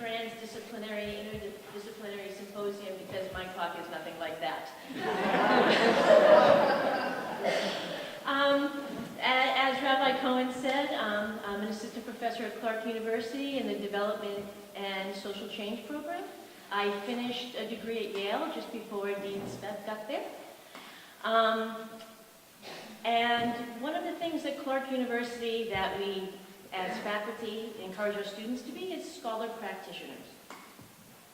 transdisciplinary, interdisciplinary symposium because my talk is nothing like that. As Rabbi Cohen said, I'm an assistant professor at Clark University in the Development and Social Change program. I finished a degree at Yale just before Dean Smith got there. And one of the things at Clark University that we, as faculty, encourage our students to be is scholar practitioners.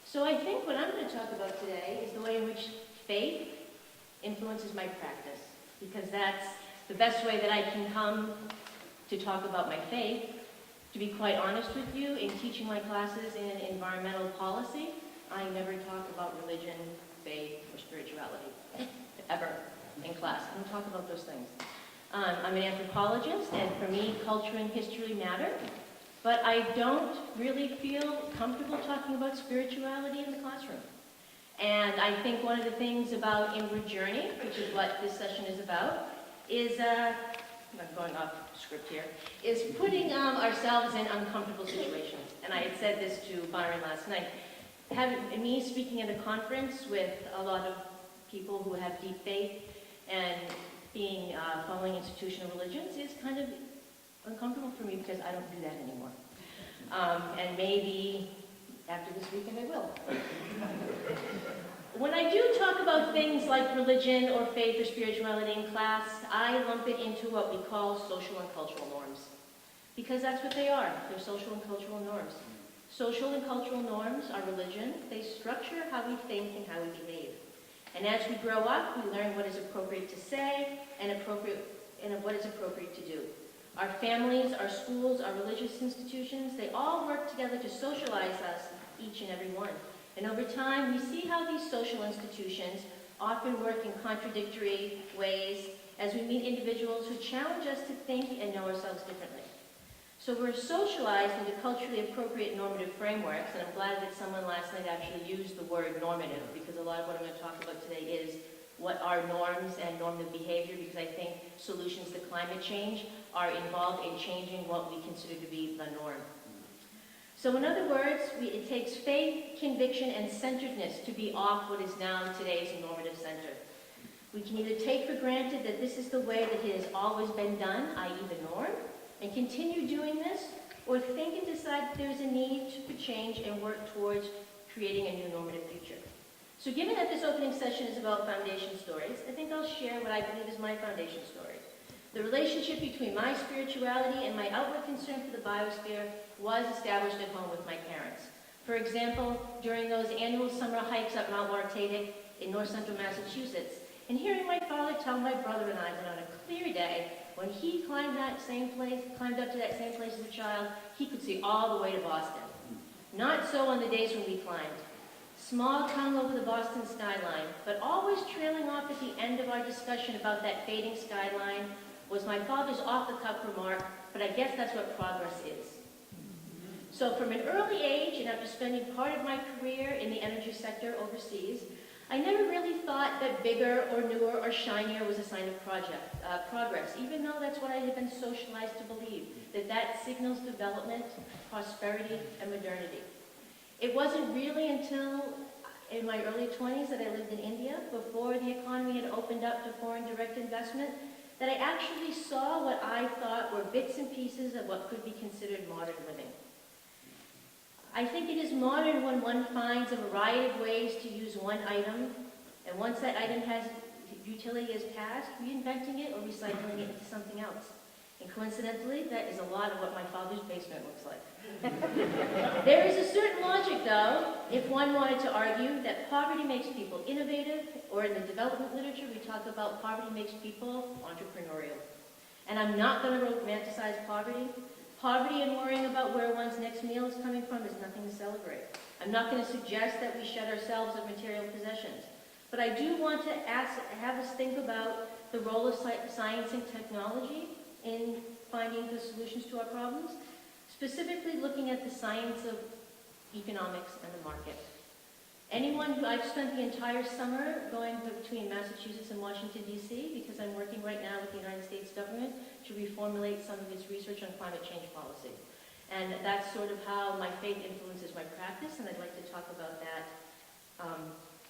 So I think what I'm going to talk about today is the way in which faith influences my practice, because that's the best way that I can come to talk about my faith. To be quite honest with you, in teaching my classes in environmental policy, I never talk about religion, faith, or spirituality, ever, in class. I don't talk about those things. I'm an anthropologist, and for me, culture and history matter, but I don't really feel comfortable talking about spirituality in the classroom. And I think one of the things about Inward Journey, which is what this session is about, is, I'm going off script here, is putting ourselves in uncomfortable situations. And I had said this to Byron last night. Me speaking at a conference with a lot of people who have deep faith and being following institutional religions is kind of uncomfortable for me because I don't do that anymore. And maybe after this weekend I will. When I do talk about things like religion or faith or spirituality in class, I lump it into what we call social and cultural norms. Because that's what they are. They're social and cultural norms. Social and cultural norms are religion. They structure how we think and how we behave. And as we grow up, we learn what is appropriate to say and what is appropriate to do. Our families, our schools, our religious institutions, they all work together to socialize us, each and every one. And over time, we see how these social institutions often work in contradictory ways as we meet individuals who challenge us to think and know ourselves differently. So we're socialized into culturally appropriate normative frameworks, and I'm glad that someone last night actually used the word normative, because a lot of what I'm going to talk about today is what are norms and normative behavior, because I think solutions to climate change are involved in changing what we consider to be the norm. So in other words, it takes faith, conviction, and centeredness to be off what is now today's normative center. We can either take for granted that this is the way that it has always been done, i.e. the norm, and continue doing this, or think and decide that there's a need for change and work towards creating a new normative future. So given that this opening session is about foundation stories, I think I'll share what I believe is my foundation story. The relationship between my spirituality and my outward concern for the biosphere was established at home with my parents. For example, during those annual summer hikes up Mount Wartatic in north central Massachusetts, and hearing my father tell my brother and I that on a clear day, when he climbed up to that same place as a child, he could see all the way to Boston. Not so on the days when we climbed. Smog hung over the Boston skyline, but always trailing off at the end of our discussion about that fading skyline was my father's off-the-cuff remark, but I guess that's what progress is. So from an early age, and after spending part of my career in the energy sector overseas, I never really thought that bigger or newer or shinier was a sign of progress, even though that's what I had been socialized to believe, that signals development, prosperity, and modernity. It wasn't really until in my early 20s that I lived in India, before the economy had opened up to foreign direct investment, that I actually saw what I thought were bits and pieces of what could be considered modern living. I think it is modern when one finds a variety of ways to use one item, and once that item has utility is passed, reinventing it or recycling it into something else. And coincidentally, that is a lot of what my father's basement looks like. There is a certain logic, though, if one wanted to argue that poverty makes people innovative, or in the development literature, we talk about poverty makes people entrepreneurial. And I'm not going to romanticize poverty. Poverty and worrying about where one's next meal is coming from is nothing to celebrate. I'm not going to suggest that we shed ourselves of material possessions. But I do want to have us think about the role of science and technology in finding the solutions to our problems, specifically looking at the science of economics and the market. I've spent the entire summer going between Massachusetts and Washington, D.C., because I'm working right now with the United States government to reformulate some of its research on climate change policy. And that's sort of how my faith influences my practice, and I'd like to talk about that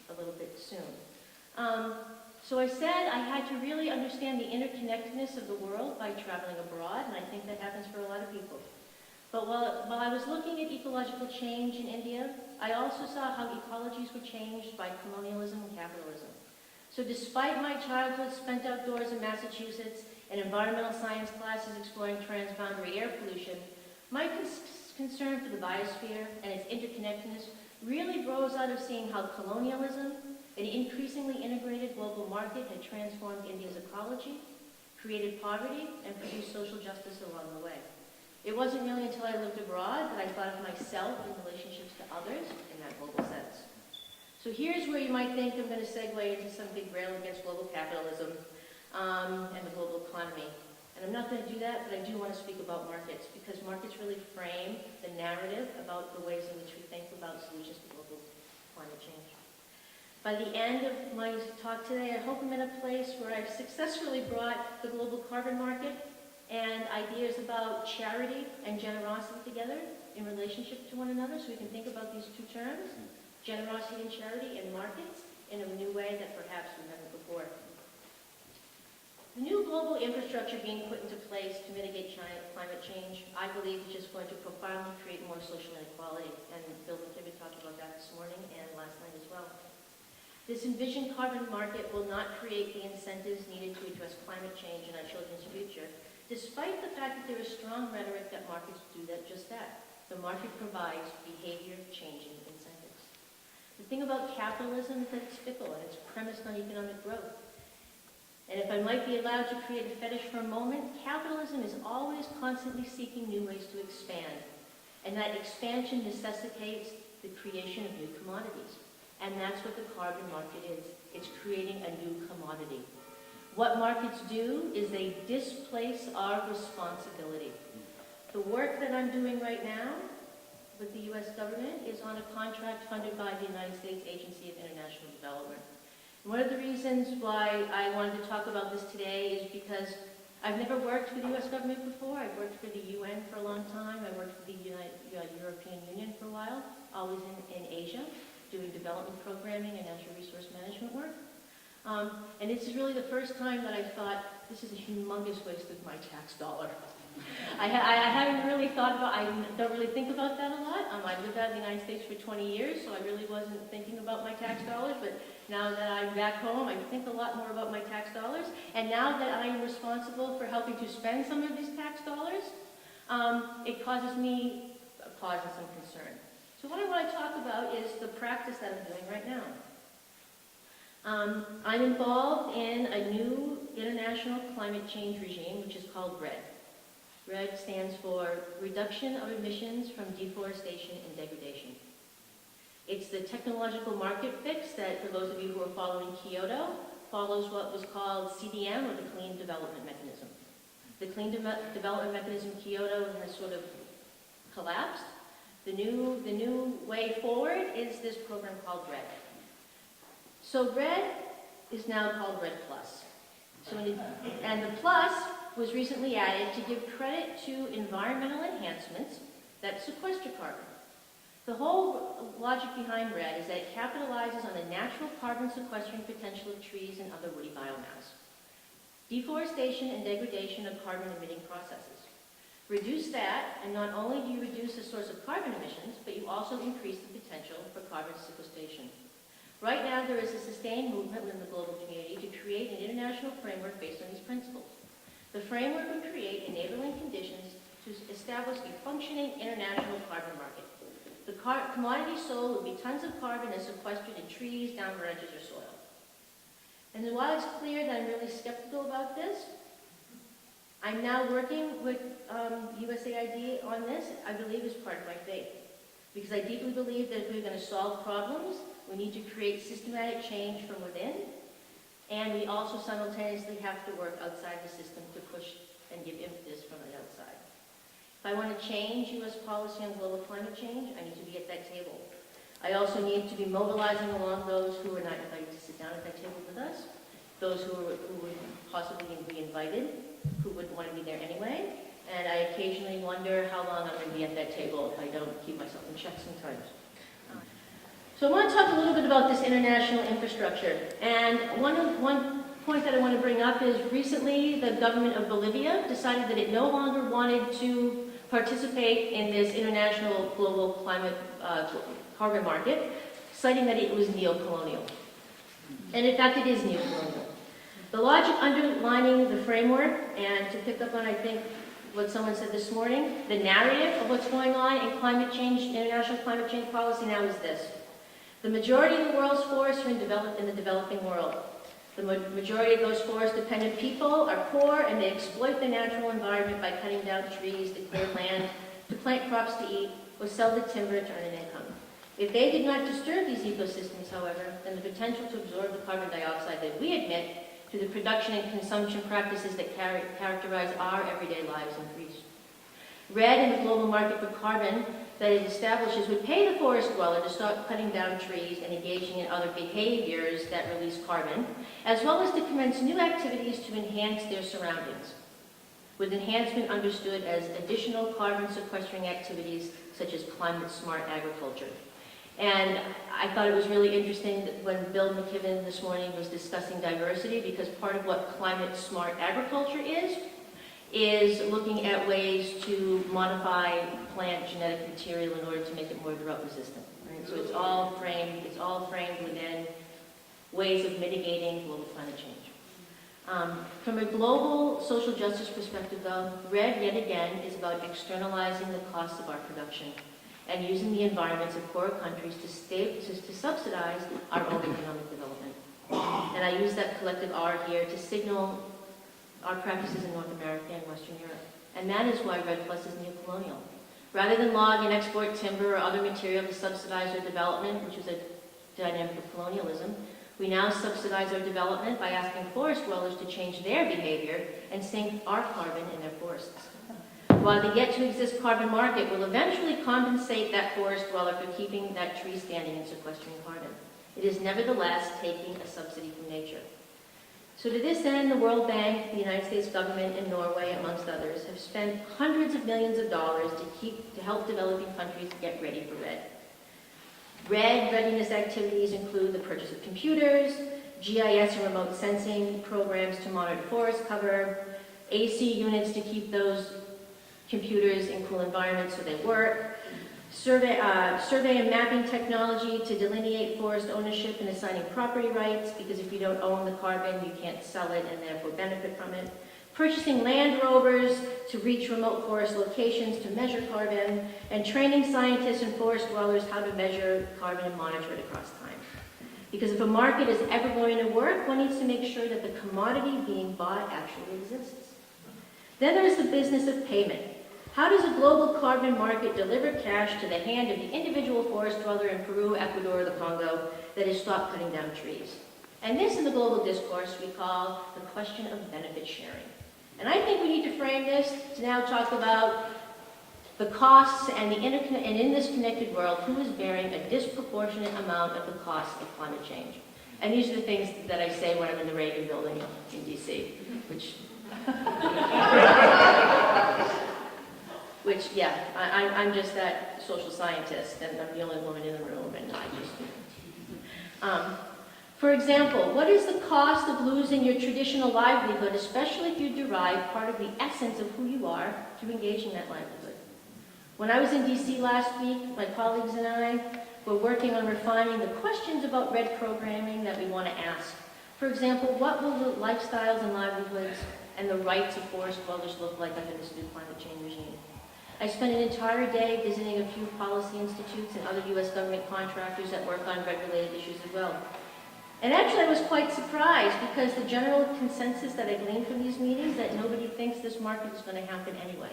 a little bit soon. So I said I had to really understand the interconnectedness of the world by traveling abroad, and I think that happens for a lot of people. But while I was looking at ecological change in India, I also saw how ecologies were changed by colonialism and capitalism. So despite my childhood spent outdoors in Massachusetts and environmental science classes exploring transboundary air pollution, my concern for the biosphere and its interconnectedness really rose out of seeing how colonialism, an increasingly integrated global market, had transformed India's ecology, created poverty, and produced social justice along the way. It wasn't really until I lived abroad that I thought of myself in relationships to others in that global sense. So here's where you might think I'm going to segue into some big rail against global capitalism and the global economy. And I'm not going to do that, but I do want to speak about markets, because markets really frame the narrative about the ways in which we think about solutions to global climate change. By the end of my talk today, I hope I'm in a place where I've successfully brought the global carbon market and ideas about charity and generosity together in relationship to one another, so we can think about these two terms, generosity and charity, and markets in a new way that perhaps we haven't before. The new global infrastructure being put into place to mitigate climate change, I believe, is just going to profoundly create more social inequality, and Bill McKibben talked about that this morning and last night as well. This envisioned carbon market will not create the incentives needed to address climate change in our children's future, despite the fact that there is strong rhetoric that markets do just that. The market provides behavior-changing incentives. The thing about capitalism is that it's fickle and it's premised on economic growth. And if I might be allowed to create a fetish for a moment, capitalism is always constantly seeking new ways to expand. And that expansion necessitates the creation of new commodities. And that's what the carbon market is. It's creating a new commodity. What markets do is they displace our responsibility. The work that I'm doing right now with the U.S. government is on a contract funded by the United States Agency of International Development. One of the reasons why I wanted to talk about this today is because I've never worked for the U.S. government before. I've worked for the UN for a long time. I worked for the European Union for a while, always in Asia, doing development programming and natural resource management work. And this is really the first time that I thought, this is a humongous waste of my tax dollar. I haven't really thought about, I don't really think about that a lot. I lived out in the United States for 20 years, so I really wasn't thinking about my tax dollars, but now that I'm back home, I think a lot more about my tax dollars. And now that I am responsible for helping to spend some of these tax dollars, it causes me pause and some concern. So what I want to talk about is the practice that I'm doing right now. I'm involved in a new international climate change regime, which is called REDD. REDD stands for Reduction of Emissions from Deforestation and Degradation. It's the technological market fix that, for those of you who are following Kyoto, follows what was called CDM, or the Clean Development Mechanism. The Clean Development Mechanism Kyoto has sort of collapsed. The new way forward is this program called REDD. So REDD is now called REDD Plus. And the plus was recently added to give credit to environmental enhancements that sequester carbon. The whole logic behind REDD is that it capitalizes on the natural carbon sequestering potential of trees and other woody biomass. Deforestation and degradation of carbon-emitting processes. Reduce that, and not only do you reduce the source of carbon emissions, but you also increase the potential for carbon sequestration. Right now, there is a sustained movement within the global community to create an international framework based on these principles. The framework would create enabling conditions to establish a functioning international carbon market. The commodity sold would be tons of carbon as sequestered in trees, down branches, or soil. And then while it's clear that I'm really skeptical about this, I'm now working with USAID on this, I believe, as part of my faith. Because I deeply believe that if we're going to solve problems, we need to create systematic change from within, and we also simultaneously have to work outside the system to push and give impetus from the outside. If I want to change U.S. policy on global climate change, I need to be at that table. I also need to be mobilizing along those who are not invited to sit down at that table with us, those who would possibly be invited, who wouldn't want to be there anyway, And I occasionally wonder how long I'm going to be at that table if I don't keep myself in check sometimes. So I want to talk a little bit about this international infrastructure. And one point that I want to bring up is recently the government of Bolivia decided that it no longer wanted to participate in this international global climate carbon market, citing that it was neo-colonial. And in fact, it is neo-colonial. The logic underlining the framework, and to pick up on, I think, what someone said this morning, the narrative of what's going on in climate change, international climate change policy now is this. The majority of the world's forests are in the developing world. The majority of those forest-dependent people are poor, and they exploit the natural environment by cutting down trees to clear land, to plant crops to eat, or sell the timber to earn an income. If they did not disturb these ecosystems, however, then the potential to absorb the carbon dioxide that we emit through the production and consumption practices that characterize our everyday lives increased. RED in the global market for carbon that it establishes would pay the forest dweller to stop cutting down trees and engaging in other behaviors that release carbon, as well as to commence new activities to enhance their surroundings, with enhancement understood as additional carbon sequestering activities such as climate-smart agriculture. And I thought it was really interesting that when Bill McKibben this morning was discussing diversity, because part of what climate-smart agriculture is looking at ways to modify plant genetic material in order to make it more drought resistant. Right? So it's all framed within ways of mitigating global climate change. From a global social justice perspective, though, RED yet again is about externalizing the costs of our production and using the environments of poorer countries to subsidize our own economic development. And I use that collective R here to signal our practices in North America and Western Europe. And that is why RED Plus is neo-colonial. Rather than log and export timber or other material to subsidize our development, which is a dynamic of colonialism, we now subsidize our development by asking forest dwellers to change their behavior and sink our carbon in their forests. While the yet-to-exist carbon market will eventually compensate that forest dweller for keeping that tree standing and sequestering carbon, it is nevertheless taking a subsidy from nature. So to this end, the World Bank, the United States government, and Norway, amongst others, have spent hundreds of millions of dollars to help developing countries get ready for RED. RED readiness activities include the purchase of computers, GIS and remote sensing programs to monitor forest cover, AC units to keep those computers in cool environments so they work, survey and mapping technology to delineate forest ownership and assigning property rights, because if you don't own the carbon, you can't sell it and therefore benefit from it, purchasing land rovers to reach remote forest locations to measure carbon, and training scientists and forest dwellers how to measure carbon and monitor it across time. Because if a market is ever going to work, one needs to make sure that the commodity being bought actually exists. Then there's the business of payment. How does a global carbon market deliver cash to the hand of the individual forest dweller in Peru, Ecuador, or the Congo that has stopped cutting down trees? And this, in the global discourse, we call the question of benefit sharing. And I think we need to frame this to now talk about the costs and in this connected world, who is bearing a disproportionate amount of the cost of climate change. And these are the things that I say when I'm in the Reagan building in DC, which, yeah, I'm just that social scientist, and I'm the only woman in the room, and I just... For example, what is the cost of losing your traditional livelihood, especially if you derive part of the essence of who you are through engaging that livelihood? When I was in DC last week, my colleagues and I were working on refining the questions about RED programming that we want to ask. For example, what will the lifestyles and livelihoods and the rights of forest dwellers look like under this new climate change regime? I spent an entire day visiting a few policy institutes and other U.S. government contractors that work on RED-related issues as well. And actually, I was quite surprised because the general consensus that I gleaned from these meetings that nobody thinks this market is going to happen anyway.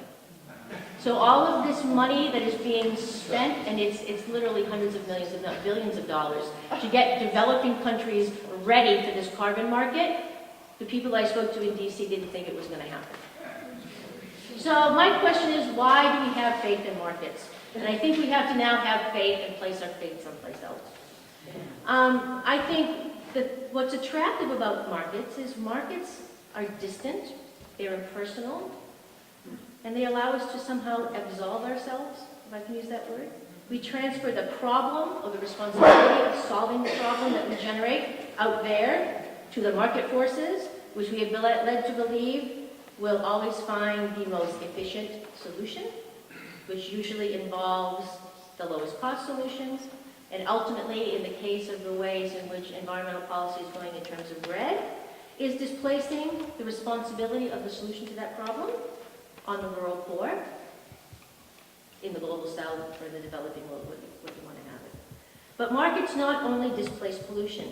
So all of this money that is being spent, and it's literally hundreds of millions, if not billions of dollars, to get developing countries ready for this carbon market, the people I spoke to in DC didn't think it was going to happen. So my question is, why do we have faith in markets? And I think we have to now have faith and place our faith someplace else. I think that what's attractive about markets is markets are distant, they're impersonal, and they allow us to somehow absolve ourselves, if I can use that word. We transfer the problem or the responsibility of solving the problem that we generate out there to the market forces, which we have been led to believe will always find the most efficient solution, which usually involves the lowest cost solutions, and ultimately, in the case of the ways in which environmental policy is going in terms of red, is displacing the responsibility of the solution to that problem on the rural poor, in the global south, or the developing world, what you want to have it. But markets not only displace pollution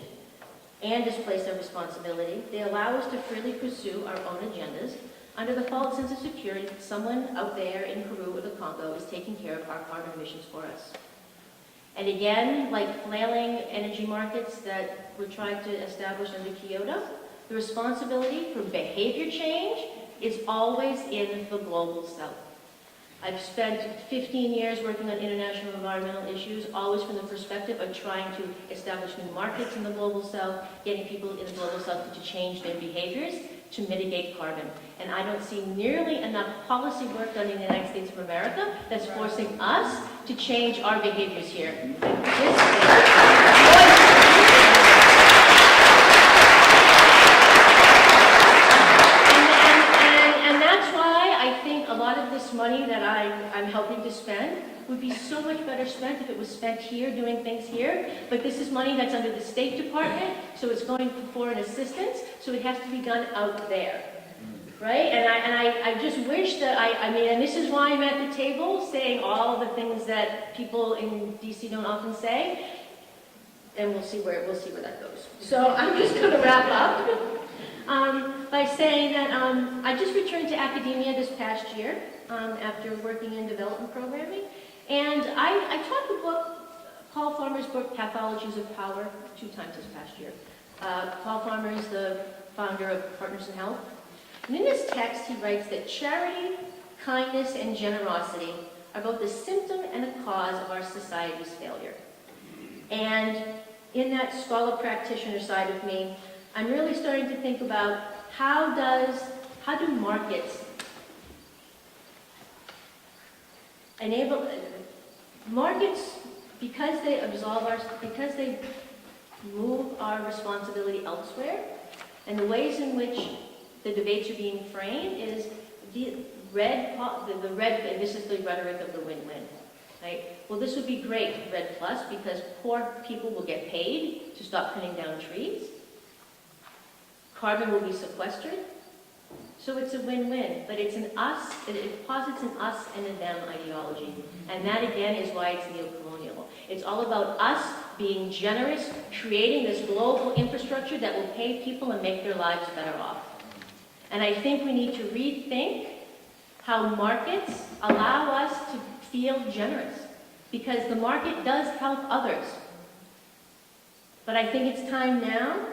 and displace their responsibility, they allow us to freely pursue our own agendas under the false sense of security that someone out there in Peru or the Congo is taking care of our carbon emissions for us. And again, like flailing energy markets that were tried to establish under Kyoto, the responsibility for behavior change is always in the global south. I've spent 15 years working on international environmental issues, always from the perspective of trying to establish new markets in the global south, getting people in the global south to change their behaviors to mitigate carbon. And I don't see nearly enough policy work done in the United States of America that's forcing us to change our behaviors here. And that's why I think a lot of this money that I'm helping to spend would be so much better spent if it was spent here, doing things here. But this is money that's under the State Department, so it's going for foreign assistance, so it has to be done out there. Right? And I just wish that I mean, and this is why I'm at the table saying all the things that people in DC don't often say, and we'll see where that goes. So I'm just going to wrap up by saying that I just returned to academia this past year after working in development programming, and I taught the book, Paul Farmer's book, Pathologies of Power, 2 times this past year. Paul Farmer is the founder of Partners in Health. And in this text, he writes that charity, kindness, and generosity are both a symptom and a cause of our society's failure. And in that scholar practitioner side of me, I'm really starting to think about how do markets enable, markets, because they move our responsibility elsewhere, and the ways in which the debates are being framed is the red, and this is the rhetoric of the win-win, right? Well, this would be great, red plus, because poor people will get paid to stop cutting down trees. Carbon will be sequestered. So it's a win-win, but it's an us, it posits an us and a them ideology. And that, again, is why it's neo-colonial. It's all about us being generous, creating this global infrastructure that will pay people and make their lives better off. And I think we need to rethink how markets allow us to feel generous, because the market does help others. But I think it's time now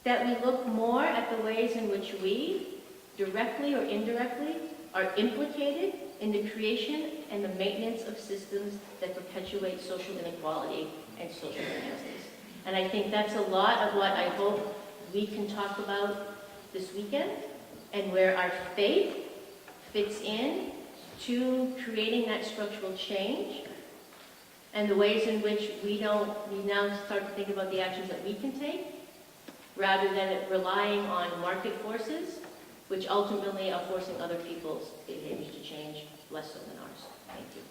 that we look more at the ways in which we, directly or indirectly, are implicated in the creation and the maintenance of systems that perpetuate social inequality and social injustice. And I think that's a lot of what I hope we can talk about this weekend, and where our faith fits in to creating that structural change, and the ways in which we now start to think about the actions that we can take, rather than relying on market forces, which ultimately are forcing other people's behaviors to change less so than ours. Thank you.